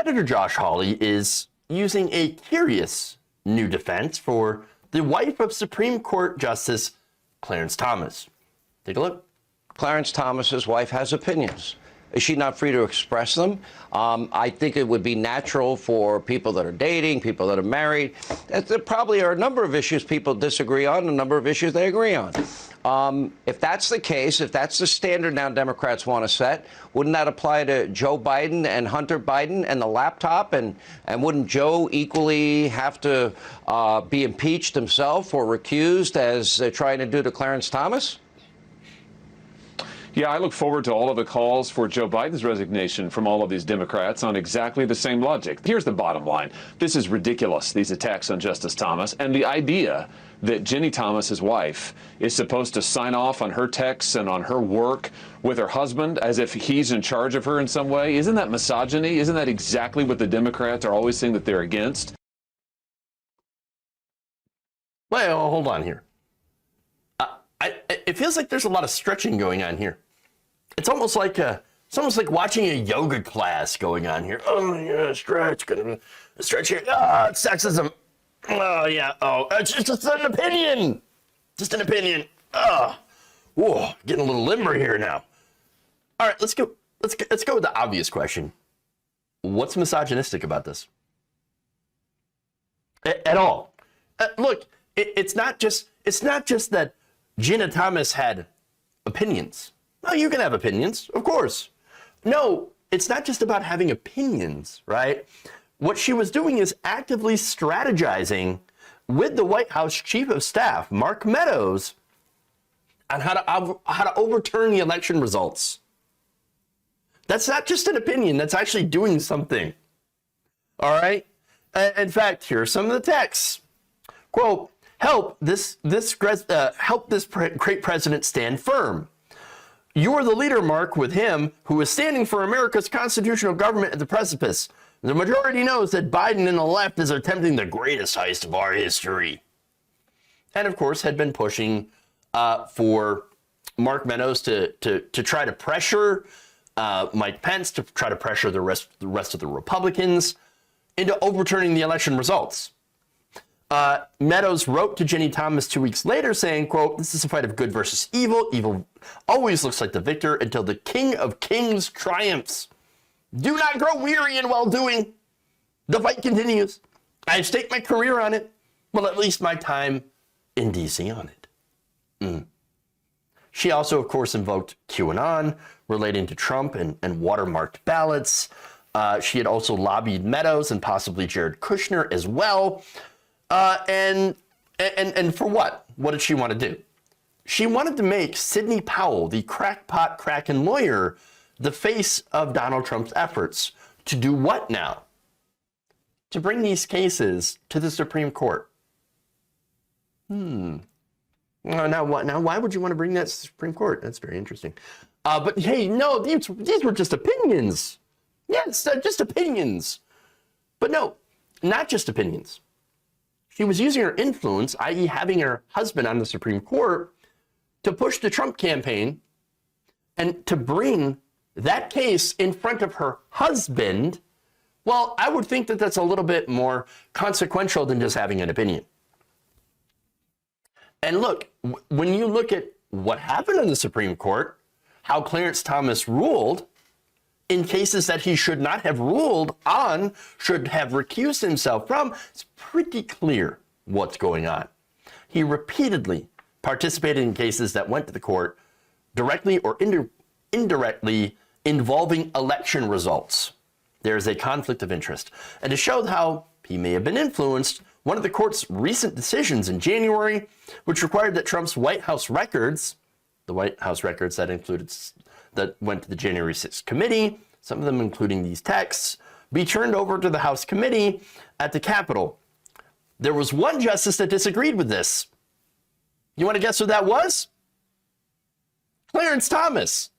Senator Josh Hawley is using a curious new defense for the wife of Supreme Court Justice Clarence Thomas. Take a look. Clarence Thomas's wife has opinions. Is she not free to express them? I think it would be natural for people that are dating, people that are married. There probably are a number of issues people disagree on, a number of issues they agree on. If that's the case, if that's the standard now Democrats want to set, wouldn't that apply to Joe Biden and Hunter Biden and the laptop? And wouldn't Joe equally have to be impeached himself or recused as they're trying to do to Clarence Thomas? Yeah, I look forward to all of the calls for Joe Biden's resignation from all of these Democrats on exactly the same logic. Here's the bottom line. This is ridiculous, these attacks on Justice Thomas, and the idea that Ginni Thomas, his wife, is supposed to sign off on her texts and on her work with her husband as if he's in charge of her in some way. Isn't that misogyny? Isn't that exactly what the Democrats are always saying that they're against? Well, hold on here. It feels like there's a lot of stretching going on here. It's almost like watching a yoga class going on here. Oh yeah, stretch, gonna stretch here. Ah, it's sexism. Oh yeah. Oh, it's just an opinion. Just an opinion. Ah, whoa, getting a little limber here now. All right, let's go. Let's go with the obvious question. What's misogynistic about this? At all? Look, it's not just that Ginni Thomas had opinions. No, you can have opinions, of course. No, it's not just about having opinions, right? What she was doing is actively strategizing with the White House Chief of Staff, Mark Meadows, on how to overturn the election results. That's not just an opinion. That's actually doing something. All right? In fact, here are some of the texts. Quote, help this great president stand firm. You are the leader, Mark, with him who is standing for America's constitutional government at the precipice. The majority knows that Biden and the left is attempting the greatest heist of our history. And of course, had been pushing for Mark Meadows to try to pressure Mike Pence, to try to pressure the rest of the Republicans into overturning the election results. Meadows wrote to Ginni Thomas 2 weeks later saying, quote, this is a fight of good versus evil. Evil always looks like the victor until the King of Kings triumphs. Do not grow weary in well-doing. The fight continues. I've staked my career on it. Well, at least my time in D.C. on it. She also, of course, invoked QAnon relating to Trump and watermarked ballots. She had also lobbied Meadows and possibly Jared Kushner as well. And for what? What did she want to do? She wanted to make Sidney Powell, the crackpot Kraken lawyer, the face of Donald Trump's efforts to do what now? To bring these cases to the Supreme Court. Now, why would you want to bring that to the Supreme Court? That's very interesting. But hey, no, these were just opinions. Yes, just opinions. But no, not just opinions. She was using her influence, i.e. having her husband on the Supreme Court, to push the Trump campaign and to bring that case in front of her husband. Well, I would think that that's a little bit more consequential than just having an opinion. And look, when you look at what happened in the Supreme Court, how Clarence Thomas ruled in cases that he should not have ruled on, should have recused himself from, it's pretty clear what's going on. He repeatedly participated in cases that went to the court directly or indirectly involving election results. There's a conflict of interest. And to show how he may have been influenced, one of the court's recent decisions in January, which required that Trump's White House records, the White House records that went to the January 6th committee, some of them including these texts, be turned over to the House committee at the Capitol. There was one justice that disagreed with this. You want to guess who that was? Clarence Thomas.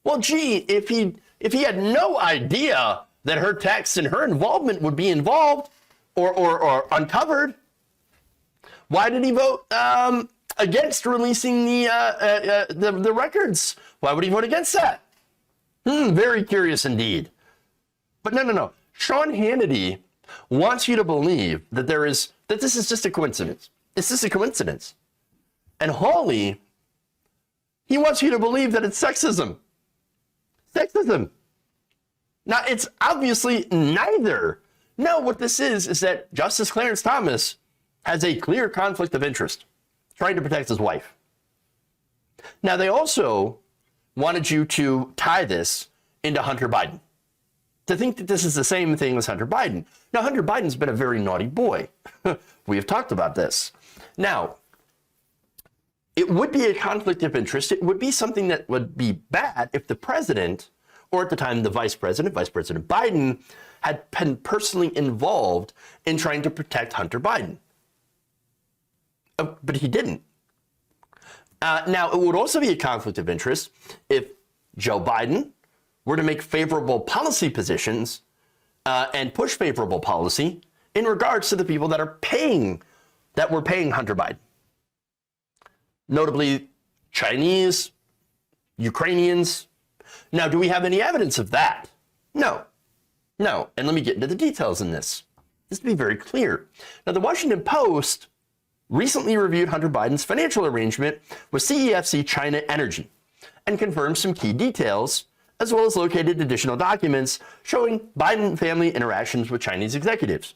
Well, gee, if he had no idea that her texts and her involvement would be involved or uncovered, why did he vote against releasing the records? Why would he vote against that? Very curious indeed. But no. Sean Hannity wants you to believe that this is just a coincidence. It's just a coincidence. And Hawley, he wants you to believe that it's sexism. Sexism. Now, it's obviously neither. No, what this is that Justice Clarence Thomas has a clear conflict of interest, trying to protect his wife. Now, they also wanted you to tie this into Hunter Biden, to think that this is the same thing as Hunter Biden. Now, Hunter Biden's been a very naughty boy. We have talked about this. Now, it would be a conflict of interest. It would be something that would be bad if the president, or at the time the Vice President Biden, had been personally involved in trying to protect Hunter Biden. But he didn't. Now, it would also be a conflict of interest if Joe Biden were to make favorable policy positions and push favorable policy in regards to the people that were paying Hunter Biden. Notably, Chinese, Ukrainians. Now, do we have any evidence of that? No. And let me get into the details in this. Just to be very clear. Now, the Washington Post recently reviewed Hunter Biden's financial arrangement with CEFC China Energy and confirmed some key details, as well as located additional documents showing Biden family interactions with Chinese executives.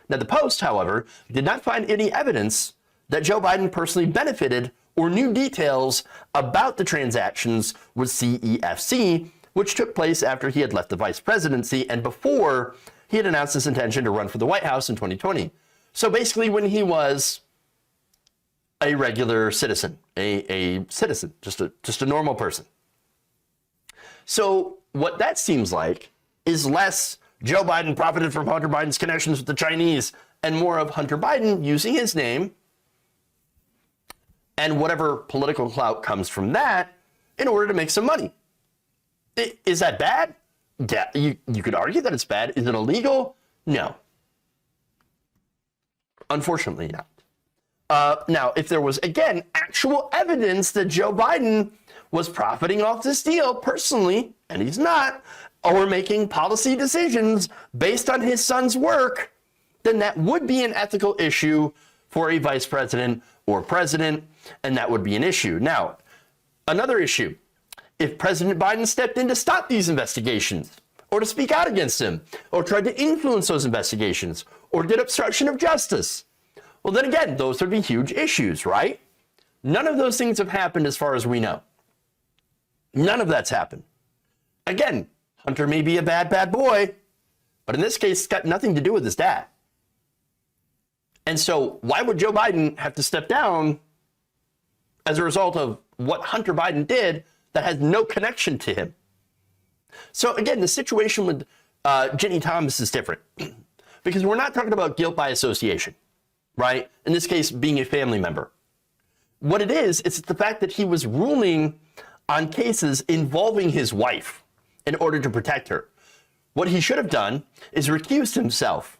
Now, the Post, however, did not find any evidence that Joe Biden personally benefited or knew details about the transactions with CEFC, which took place after he had left the vice presidency and before he had announced his intention to run for the White House in 2020. So basically when he was a regular citizen, a citizen, just a normal person. So what that seems like is less Joe Biden profited from Hunter Biden's connections with the Chinese and more of Hunter Biden using his name and whatever political clout comes from that in order to make some money. Is that bad? Yeah, you could argue that it's bad. Is it illegal? No. Unfortunately not. Now, if there was, again, actual evidence that Joe Biden was profiting off this deal personally, and he's not, or making policy decisions based on his son's work, then that would be an ethical issue for a vice president or president, and that would be an issue. Now, another issue, if President Biden stepped in to stop these investigations, or to speak out against them, or tried to influence those investigations, or did obstruction of justice, well, then again, those would be huge issues, right? None of those things have happened as far as we know. None of that's happened. Again, Hunter may be a bad boy, but in this case, it's got nothing to do with his dad. And so why would Joe Biden have to step down as a result of what Hunter Biden did that has no connection to him? So again, the situation with Ginni Thomas is different because we're not talking about guilt by association, right? In this case, being a family member. What it is, it's the fact that he was ruling on cases involving his wife in order to protect her. What he should have done is recused himself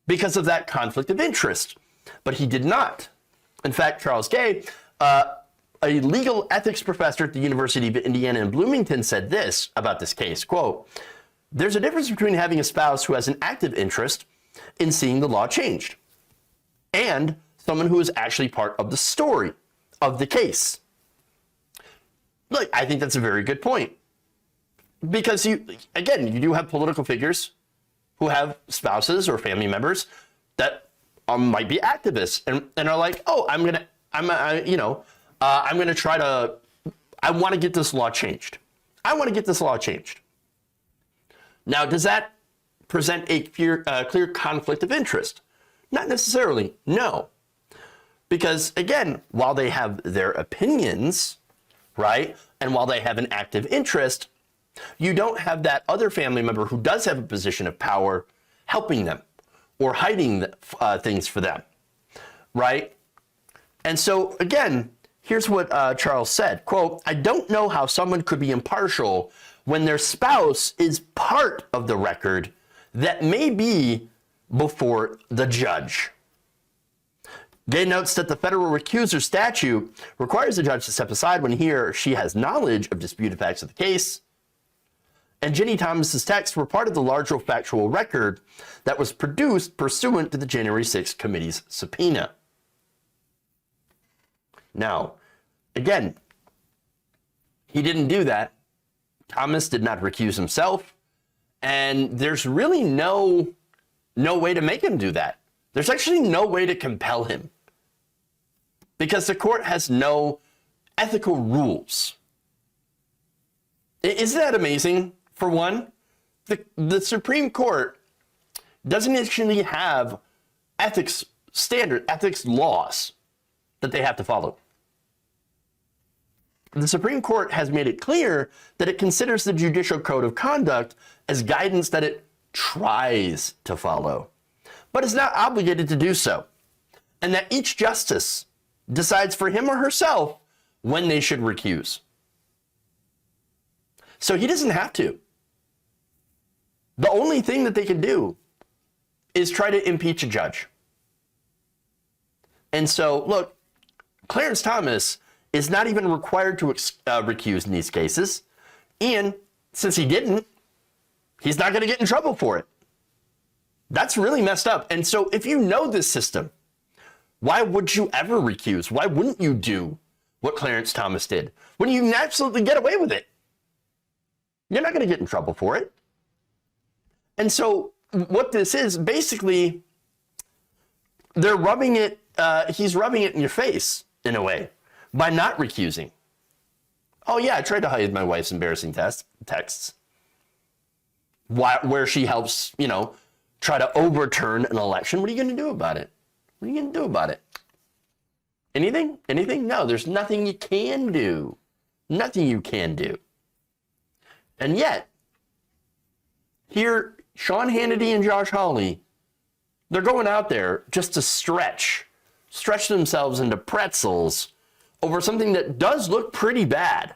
because of that conflict of interest, but he did not. In fact, Charles Gay, a legal ethics professor at the University of Indiana in Bloomington, said this about this case, quote, "There's a difference between having a spouse who has an active interest in seeing the law changed and someone who is actually part of the story of the case." Look, I think that's a very good point. Because you do have political figures who have spouses or family members that might be activists and are like, oh, I want to get this law changed. I want to get this law changed. Now, does that present a clear conflict of interest? Not necessarily, no. Because again, while they have their opinions, right, and while they have an active interest, you don't have that other family member who does have a position of power helping them or hiding things for them, right? And so again, here's what Charles said, quote, "I don't know how someone could be impartial when their spouse is part of the record that may be before the judge." Gay notes that the federal recuser statute requires the judge to step aside when he or she has knowledge of disputed facts of the case. and Ginni Thomas's texts were part of the larger factual record that was produced pursuant to the January 6th committee's subpoena. Now, again, he didn't do that. Thomas did not recuse himself, and there's really no way to make him do that. There's actually no way to compel him because the court has no ethical rules. Isn't that amazing? For one, the Supreme Court doesn't actually have ethics laws that they have to follow. The Supreme Court has made it clear that it considers the judicial code of conduct as guidance that it tries to follow, but is not obligated to do so, and that each justice decides for him or herself when they should recuse. So he doesn't have to. The only thing that they can do is try to impeach a judge. And so, look, Clarence Thomas is not even required to recuse in these cases. And since he didn't, he's not going to get in trouble for it. That's really messed up. And so if you know this system, why would you ever recuse? Why wouldn't you do what Clarence Thomas did when you can absolutely get away with it? You're not going to get in trouble for it. And so what this is, basically, they're rubbing it, he's rubbing it in your face, in a way, by not recusing. Oh yeah, I tried to hide my wife's embarrassing texts. Where she helps, try to overturn an election. What are you going to do about it? What are you going to do about it? Anything? Anything? No, there's nothing you can do. Nothing you can do. And yet, here, Sean Hannity and Josh Hawley, they're going out there just to stretch themselves into pretzels over something that does look pretty bad.